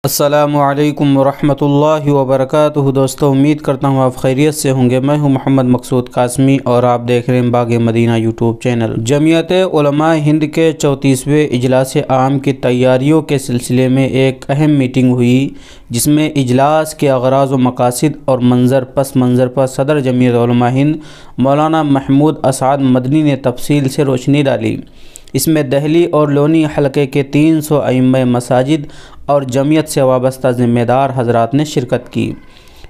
السلام علیکم ورحمۃ اللہ وبرکاتہ۔ دوستو، امید کرتا ہوں آپ خیریت سے ہوں گے۔ میں ہوں محمد مقصود قاسمی اور آپ دیکھ رہے ہیں باغ مدینہ یوٹیوب چینل۔ جمعیت علماء ہند کے 34ویں اجلاس عام کی تیاریوں کے سلسلے میں ایک اہم میٹنگ ہوئی، جس میں اجلاس کے اغراض و مقاصد اور پس منظر پر صدر جمعیت علماء ہند مولانا محمود اسعد مدنی نے تفصیل سے روشنی ڈالی۔ اس میں دہلی اور لونی حلقے کے 300 ائمہ مساجد اور جمعیت سے وابستہ ذمہ دار حضرات نے شرکت کی۔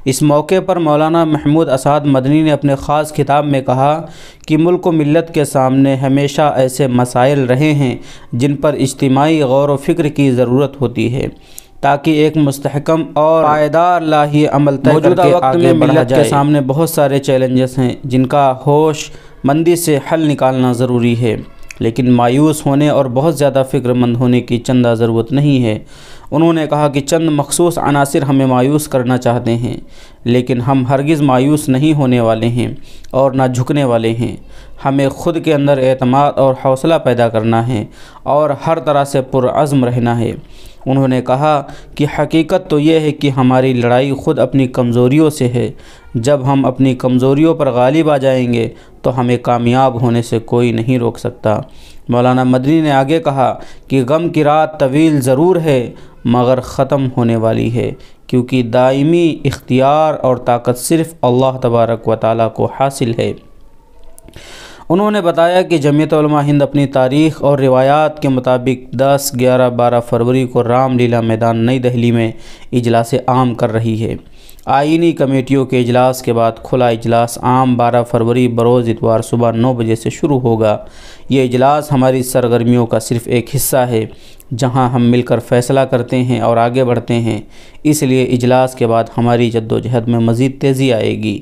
اس موقع پر مولانا محمود اسعد مدنی نے اپنے خاص خطاب میں کہا کہ ملک و ملت کے سامنے ہمیشہ ایسے مسائل رہے ہیں جن پر اجتماعی غور و فکر کی ضرورت ہوتی ہے تاکہ ایک مستحکم اور پائیدار لاہی عمل طے کر کے آگے بڑھا جائے۔ کے سامنے بہت سارے چیلنجز ہیں جن کا ہوش مندی سے حل نکالنا ضروری ہے، لیکن مایوس ہونے اور بہت زیادہ فکر مند ہونے کی چندہ ضرورت نہیں ہے۔ انہوں نے کہا کہ چند مخصوص عناصر ہمیں مایوس کرنا چاہتے ہیں، لیکن ہم ہرگز مایوس نہیں ہونے والے ہیں اور نہ جھکنے والے ہیں۔ ہمیں خود کے اندر اعتماد اور حوصلہ پیدا کرنا ہے اور ہر طرح سے پرعزم رہنا ہے۔ انہوں نے کہا کہ حقیقت تو یہ ہے کہ ہماری لڑائی خود اپنی کمزوریوں سے ہے۔ جب ہم اپنی کمزوریوں پر غالب آ جائیں گے تو ہمیں کامیاب ہونے سے کوئی نہیں روک سکتا۔ مولانا مدنی نے آگے کہا کہ غم کی رات طویل ضرور ہے مگر ختم ہونے والی ہے، کیونکہ دائمی اختیار اور طاقت صرف اللہ تبارک و تعالیٰ کو حاصل ہے۔ انہوں نے بتایا کہ جمعیت علماء ہند اپنی تاریخ اور روایات کے مطابق 10، 11، 12 فروری کو رام لیلا میدان نئی دہلی میں اجلاس عام کر رہی ہے۔ آئینی کمیٹیوں کے اجلاس کے بعد کھلا اجلاس عام 12 فروری بروز اتوار صبح 9 بجے سے شروع ہوگا۔ یہ اجلاس ہماری سرگرمیوں کا صرف ایک حصہ ہے جہاں ہم مل کر فیصلہ کرتے ہیں اور آگے بڑھتے ہیں، اس لیے اجلاس کے بعد ہماری جدوجہد میں مزید تیزی آئے گی۔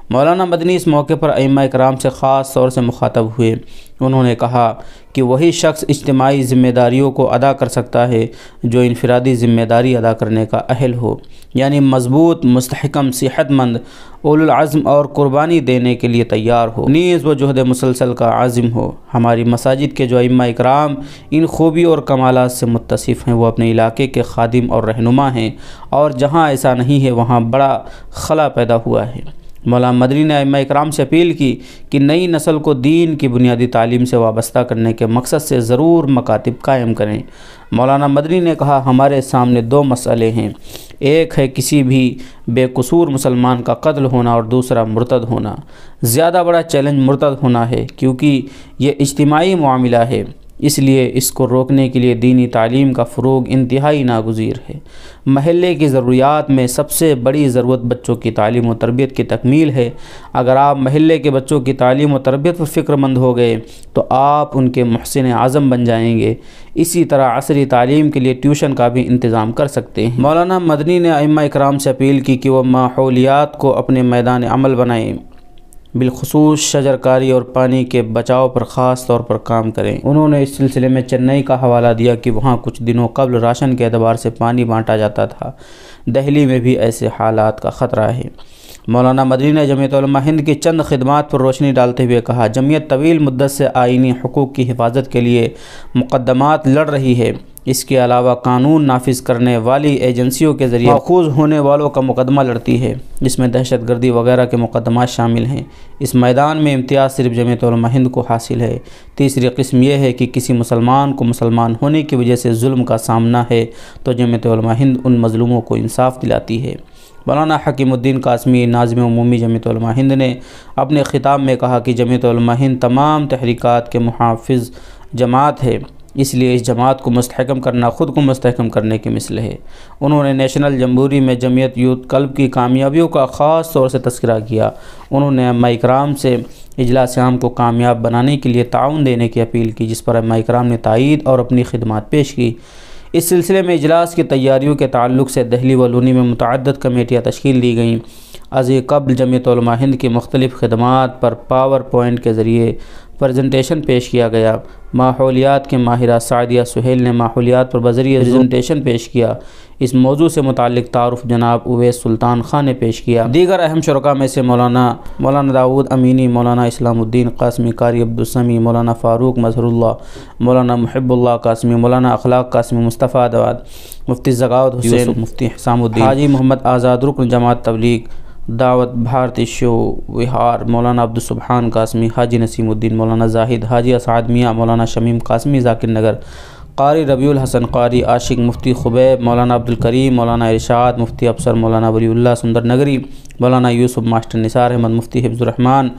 مولانا مدنی اس موقع پر ائمہ کرام سے خاص طور سے مخاطب ہوئے۔ انہوں نے کہا کہ وہی شخص اجتماعی ذمہ داریوں کو ادا کر سکتا ہے جو انفرادی ذمہ داری ادا کرنے کا اہل ہو، یعنی مضبوط، مستحکم، صحت مند، اولو العزم اور قربانی دینے کے لیے تیار ہو، نیز و جہد مسلسل کا عازم ہو۔ ہماری مساجد کے جو ائمہ کرام ان خوبیوں اور کمالات سے متصف ہیں، وہ اپنے علاقے کے خادم اور رہنما ہیں، اور جہاں ایسا نہیں ہے وہاں بڑا خلا پیدا ہوا ہے۔ مولانا مدنی نے ائمہ کرام سے اپیل کی کہ نئی نسل کو دین کی بنیادی تعلیم سے وابستہ کرنے کے مقصد سے ضرور مکاتب قائم کریں۔ مولانا مدنی نے کہا ہمارے سامنے 2 مسئلے ہیں، ایک ہے کسی بھی بے قصور مسلمان کا قتل ہونا اور دوسرا مرتد ہونا۔ زیادہ بڑا چیلنج مرتد ہونا ہے، کیونکہ یہ اجتماعی معاملہ ہے، اس لیے اس کو روکنے کے لیے دینی تعلیم کا فروغ انتہائی ناگزیر ہے۔ محلے کی ضروریات میں سب سے بڑی ضرورت بچوں کی تعلیم و تربیت کی تکمیل ہے۔ اگر آپ محلے کے بچوں کی تعلیم و تربیت پر فکر مند ہو گئے تو آپ ان کے محسن اعظم بن جائیں گے۔ اسی طرح عصری تعلیم کے لیے ٹیوشن کا بھی انتظام کر سکتے ہیں۔ مولانا مدنی نے ائمہ کرام سے اپیل کی کہ وہ ماحولیات کو اپنے میدان عمل بنائیں، بالخصوص شجرکاری اور پانی کے بچاؤ پر خاص طور پر کام کریں۔ انہوں نے اس سلسلے میں چنئی کا حوالہ دیا کہ وہاں کچھ دنوں قبل راشن کے اعتبار سے پانی بانٹا جاتا تھا، دہلی میں بھی ایسے حالات کا خطرہ ہے۔ مولانا مدنی نے جمعیت علماء ہند کی چند خدمات پر روشنی ڈالتے ہوئے کہا جمعیت طویل مدت سے آئینی حقوق کی حفاظت کے لیے مقدمات لڑ رہی ہے۔ اس کے علاوہ قانون نافذ کرنے والی ایجنسیوں کے ذریعے مأخوذ ہونے والوں کا مقدمہ لڑتی ہے، جس میں دہشت گردی وغیرہ کے مقدمات شامل ہیں۔ اس میدان میں امتیاز صرف جمعیت علماء ہند کو حاصل ہے۔ تیسری قسم یہ ہے کہ کسی مسلمان کو مسلمان ہونے کی وجہ سے ظلم کا سامنا ہے تو جمعیت علماء ہند ان مظلوموں کو انصاف دلاتی ہے۔ مولانا حکیم الدین قاسمی ناظم عمومی جمعیت علماء ہند نے اپنے خطاب میں کہا کہ جمعیت علماء ہند تمام تحریکات کے محافظ جماعت ہے، اس لیے اس جماعت کو مستحکم کرنا خود کو مستحکم کرنے کی مثل ہے۔ انہوں نے نیشنل جمبوری میں جمعیت یوتھ کلب کی کامیابیوں کا خاص طور سے تذکرہ کیا۔ انہوں نے ائمہ کرام سے اجلاس عام کو کامیاب بنانے کے لیے تعاون دینے کی اپیل کی، جس پر ائمہ کرام نے تائید اور اپنی خدمات پیش کی۔ اس سلسلے میں اجلاس کی تیاریوں کے تعلق سے دہلی و لونی میں متعدد کمیٹیاں تشکیل دی گئیں ازیں قبل جمعیت علماء ہند کی مختلف خدمات پر پاور پوائنٹ کے ذریعے پریزنٹیشن پیش کیا گیا۔ ماحولیات کے ماہرہ سعدیہ سہیل نے ماحولیات پر بذریعہ پریزنٹیشن پیش کیا۔ اس موضوع سے متعلق تعارف جناب اویس سلطان خان نے پیش کیا۔ دیگر اہم شرکاء میں سے مولانا داؤد امینی، مولانا اسلام الدین قاسمی، قاری عبدالسمیع، مولانا فاروق مظہر اللہ، مولانا محب اللہ قاسمی، مولانا اخلاق قاسمی، مصطفیٰ داود، مفتی زکاوت حسین، مفتی حسام الدین، حاجی محمد آزاد رکن جماعت تبلیغ دعوت بھارتی شو وہار، مولانا عبدالسبحان قاسمی، حاجی نسیم الدین، مولانا زاہد، حاجی اسعد میاں، مولانا شمیم قاسمی ذاکر نگر، قاری ربیع الحسن، قاری عاشق، مفتی خبیب، مولانا عبدالکریم، مولانا ارشاد، مفتی افسر، مولانا ولی اللہ سندر نگری، مولانا یوسف ماسٹر نثار احمد، مفتی حفظ الرحمان،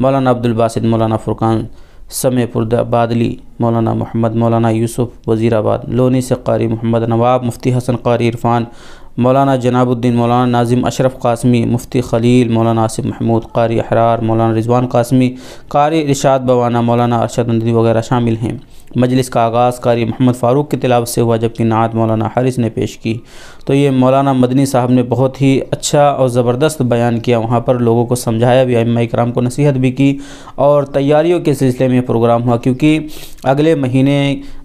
مولانا عبدالباسط، مولانا فرقان سمے پردہ بادلی، مولانا محمد، مولانا یوسف وزیر آباد لونی سے قاری محمد نواب، مفتی حسن قاری عرفان، مولانا جناب الدین، مولانا ناظم اشرف قاسمی، مفتی خلیل، مولانا آصف محمود، قاری احرار، مولانا رضوان قاسمی، قاری ارشاد بوانا، مولانا ارشد ندوی وغیرہ شامل ہیں۔ مجلس کا آغاز قاری محمد فاروق کی تلاوت سے ہوا، جبکہ نعت مولانا حارث نے پیش کی۔ تو یہ مولانا مدنی صاحب نے بہت ہی اچھا اور زبردست بیان کیا، وہاں پر لوگوں کو سمجھایا بھی، ائمہ کرام کو نصیحت بھی کی، اور تیاریوں کے سلسلے میں پروگرام ہوا، کیونکہ اگلے مہینے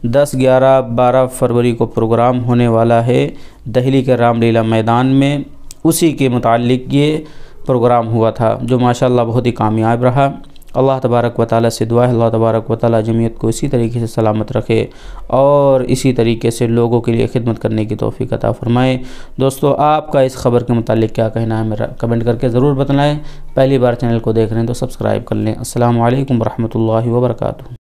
10، 11، 12 فروری کو پروگرام ہونے والا ہے دہلی کے رام لیلا میدان میں، اسی کے متعلق یہ پروگرام ہوا تھا، جو ماشاءاللہ بہت ہی کامیاب رہا۔ اللہ تبارک و تعالیٰ سے دعا ہے اللہ تبارک و تعالیٰ جمعیت کو اسی طریقے سے سلامت رکھے اور اسی طریقے سے لوگوں کے لیے خدمت کرنے کی توفیق عطا فرمائے۔ دوستو، آپ کا اس خبر کے متعلق کیا کہنا ہے میرا کمنٹ کر کے ضرور بتلائیں۔ پہلی بار چینل کو دیکھ رہے ہیں تو سبسکرائب کر لیں۔ السلام علیکم ورحمۃ اللہ وبرکاتہ۔